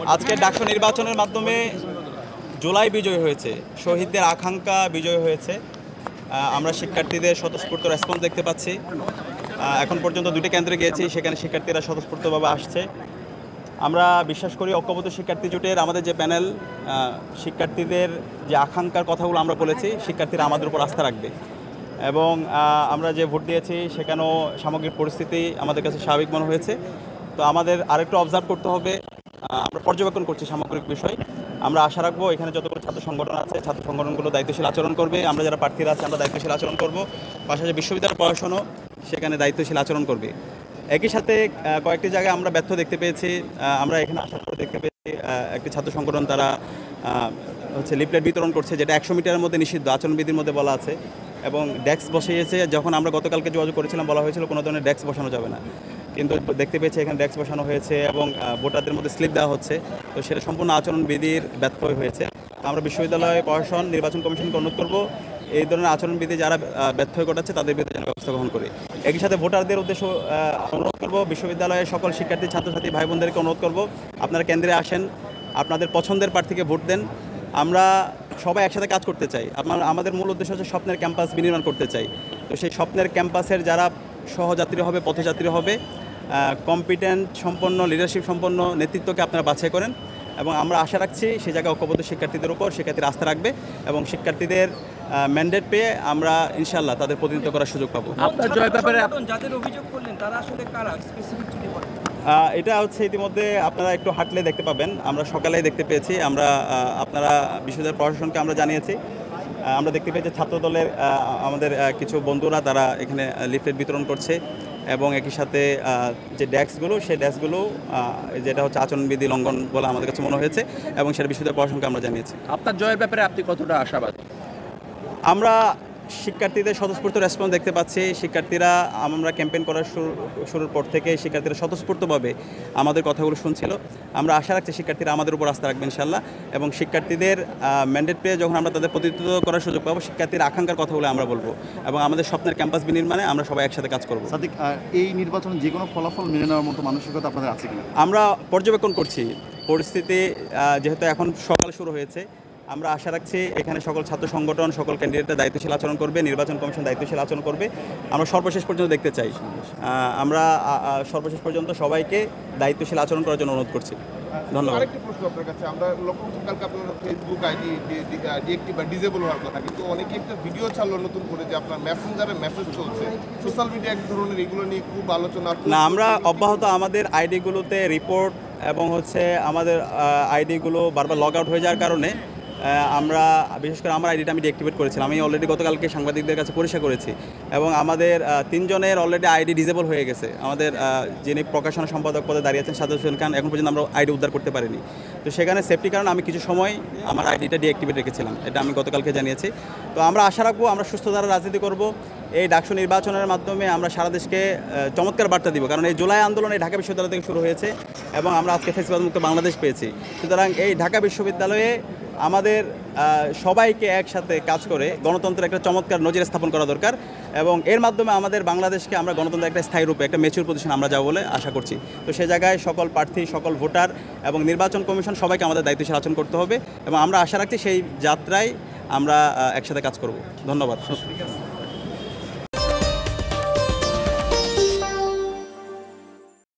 আজকে ডাকসু নির্বাচনের মাধ্যমে জুলাই বিজয় হয়েছে, শহীদদের আকাঙ্ক্ষা বিজয় হয়েছে। আমরা শিক্ষার্থীদের স্বতঃস্ফূর্ত রেসপন্স দেখতে পাচ্ছি। এখন পর্যন্ত দুটি কেন্দ্রে গিয়েছি, সেখানে শিক্ষার্থীরা স্বতঃস্ফূর্তভাবে আসছে। আমরা বিশ্বাস করি ঐক্যবদ্ধ শিক্ষার্থী জোটের আমাদের যে প্যানেল, শিক্ষার্থীদের যে আকাঙ্ক্ষার কথাগুলো আমরা বলেছি, শিক্ষার্থীরা আমাদের উপর আস্থা রাখবে। এবং আমরা যে ভোট দিয়েছি সেখানেও সামগ্রিক পরিস্থিতি আমাদের কাছে স্বাভাবিক মনে হয়েছে। তো আমাদের আরেকটু অবজার্ভ করতে হবে, আমরা পর্যবেক্ষণ করছি সামগ্রিক বিষয়। আমরা আশা রাখবো এখানে যতগুলো ছাত্র সংগঠন আছে, ছাত্র সংগঠনগুলো দায়িত্বশীল আচরণ করবে। আমরা যারা প্রার্থীরা আছে আমরা দায়িত্বশীল আচরণ করব। পাশাপাশি বিশ্ববিদ্যালয়ের পড়াশুনো সেখানে দায়িত্বশীল আচরণ করবে। একই সাথে কয়েকটি জায়গায় আমরা ব্যর্থ দেখতে পেয়েছি। আমরা এখানে আসার পরে দেখতে পেয়েছি একটি ছাত্র সংগঠন তারা লিফলেট বিতরণ করছে, যেটা 100 মিটারের মধ্যে নিষিদ্ধ, আচরণবিধির মধ্যে বলা আছে। এবং ডেস্ক বসিয়েছে। যখন আমরা গতকালকে যোগাযোগ করেছিলাম বলা হয়েছিল কোনো ধরনের ডেস্ক বসানো যাবে না, কিন্তু দেখতে পেয়েছি এখানে ডেস্ক বসানো হয়েছে এবং ভোটারদের মধ্যে স্লিপ দেওয়া হচ্ছে। তো সেটা সম্পূর্ণ আচরণবিধির ব্যর্থ হয়েছে। আমরা বিশ্ববিদ্যালয় প্রশাসন, নির্বাচন কমিশনকে অনুরোধ করব এই ধরনের আচরণবিধি যারা ব্যর্থ হয়ে ঘটাচ্ছে তাদের বিরুদ্ধে যেন ব্যবস্থা গ্রহণ করে। একই সাথে ভোটারদের উদ্দেশ্য অনুরোধ করব, বিশ্ববিদ্যালয়ের সকল শিক্ষার্থী ছাত্রছাত্রী ভাই বোনদেরকে অনুরোধ করব, আপনারা কেন্দ্রে আসেন, আপনাদের পছন্দের প্রার্থীকে ভোট দেন। আমরা সবাই একসাথে কাজ করতে চাই। আমাদের মূল উদ্দেশ্য হচ্ছে স্বপ্নের ক্যাম্পাস বিনির্মাণ করতে চাই। তো সেই স্বপ্নের ক্যাম্পাসের যারা সহযাত্রী হবে, পথযাত্রী হবে, কম্পিটেন্ট সম্পন্ন, লিডারশিপ সম্পন্ন নেতৃত্বকে আপনারা বাছাই করেন। এবং আমরা আশা রাখছি সেই জায়গায় ঐক্যবদ্ধ শিক্ষার্থীদের উপর শিক্ষার্থীরা আস্থা রাখবে এবং শিক্ষার্থীদের ম্যান্ডেট পেয়ে আমরা ইনশাআল্লাহ তাদের প্রতিনিধিত্ব করার সুযোগ পাবো। আপনার জয় ব্যাপারে যাদের অভিযোগ করলেন তারা আসলে কারা, স্পেসিফিক যদি বলেন? এটা হচ্ছে ইতিমধ্যে আপনারা একটু হাঁটলে দেখতে পাবেন। আমরা সকালেই দেখতে পেয়েছি, আমরা আপনারা বিশ্ববিদ্যালয় প্রশাসনকে আমরা জানিয়েছি। আমরা দেখতে পেয়েছি ছাত্রদলের আমাদের কিছু বন্ধুরা তারা এখানে লিফলেট বিতরণ করছে এবং একই সাথে যে ডেস্কগুলো, সেই ডেস্কগুলো যেটা হচ্ছে আচরণবিধি লঙ্ঘন বলে আমাদের কাছে মনে হয়েছে এবং সেটা বিশ্ববিদ্যালয় প্রশাসনকে আমরা জানিয়েছি। আপনার জয়ের ব্যাপারে আপনি কতটা আশাবাদী? আমরা শিক্ষার্থীদের স্বতঃস্ফূর্ত রেসপন্স দেখতে পাচ্ছি। শিক্ষার্থীরা আমরা ক্যাম্পেইন করার শুরুর পর থেকে শিক্ষার্থীরা স্বতঃস্ফূর্তভাবে আমাদের কথাগুলো শুনছিল। আমরা আশা রাখছি শিক্ষার্থীরা আমাদের উপর আস্থা রাখবে ইনশাআল্লাহ এবং শিক্ষার্থীদের ম্যান্ডেট পেয়ে যখন আমরা তাদের প্রতিনিধিত্ব করার সুযোগ পাবো, শিক্ষার্থীর আকাঙ্ক্ষার কথাগুলো আমরা বলবো এবং আমাদের স্বপ্নের ক্যাম্পাস বিনির্মাণে আমরা সবাই একসাথে কাজ করব। সাদিক, এই নির্বাচনে যে কোনো ফলাফল মেনে নেওয়ার মতো মানসিকতা আপনাদের আছে কিনা? আমরা পর্যবেক্ষণ করছি পরিস্থিতি, যেহেতু এখন সকাল শুরু হয়েছে। আমরা আশা রাখছি এখানে সকল ছাত্র সংগঠন, সকল ক্যান্ডিডেটরা দায়িত্বশীল আচরণ করবে, নির্বাচন কমিশন দায়িত্বশীল আচরণ করবে। আমরা সর্বশেষ পর্যন্ত দেখতে চাই, আমরা সর্বশেষ পর্যন্ত সবাইকে দায়িত্বশীল আচরণ করার জন্য অনুরোধ করছি। ধন্যবাদ। আরেকটি প্রশ্ন আপনার কাছে, আমরা লক্ষ্য করছি কালকে আপনার ফেসবুক আইডি ডিএক্টিভ বা ডিজেবল হওয়ার কথা, কিন্তু অনেকে একটা ভিডিও ছাড়লো নতুন করে যে আপনার মেসেঞ্জারে মেসেজ চলছে, সোশ্যাল মিডিয়া এক ধরনের, এগুলো নিয়ে খুব আলোচনা। না, আমরা অব্যাহত আমাদের আইডিগুলোতে রিপোর্ট এবং আমাদের আইডিগুলো বারবার লগ আউট হয়ে যাওয়ার কারণে আমরা বিশেষ করে আমার আইডিটা আমি ডিঅ্যাক্টিভেট করেছিলাম। আমি অলরেডি গতকালকে সাংবাদিকদের কাছে পরিষ্কার করেছি এবং আমাদের 3 জনের অলরেডি আইডি ডিজেবল হয়ে গেছে। আমাদের যিনি প্রকাশনা সম্পাদক পদে দাঁড়িয়েছেন সাজ্জাদ হোসেন খান, এখন পর্যন্ত আমরা আইডি উদ্ধার করতে পারিনি। তো সেখানে সেফটির কারণে আমি কিছু সময় আমার আইডিটা ডিঅ্যাক্টিভেট রেখেছিলাম, এটা আমি গতকালকে জানিয়েছি। তো আমরা আশা রাখবো আমরা সুস্থ ধারা রাজনীতি করব। এই ডাকসু নির্বাচনের মাধ্যমে আমরা সারা দেশকে চমৎকার বার্তা দিব, কারণ এই জুলাই আন্দোলন এই ঢাকা বিশ্ববিদ্যালয় থেকে শুরু হয়েছে এবং আমরা আজকে ফ্যাসিবাদ মুক্ত বাংলাদেশ পেয়েছি। সুতরাং এই ঢাকা বিশ্ববিদ্যালয়ে আমাদের সবাইকে একসাথে কাজ করে গণতন্ত্রের একটা চমৎকার নজির স্থাপন করা দরকার এবং এর মাধ্যমে আমাদের বাংলাদেশকে আমরা গণতন্ত্রের একটা স্থায়ী রূপে একটা ম্যাচিউর পজিশন আমরা যাবো বলে আশা করছি। তো সে জায়গায় সকল প্রার্থী, সকল ভোটার এবং নির্বাচন কমিশন সবাইকে আমাদের দায়িত্বশীল আচরণ করতে হবে এবং আমরা আশা রাখছি সেই যাত্রায় আমরা একসাথে কাজ করব। ধন্যবাদ।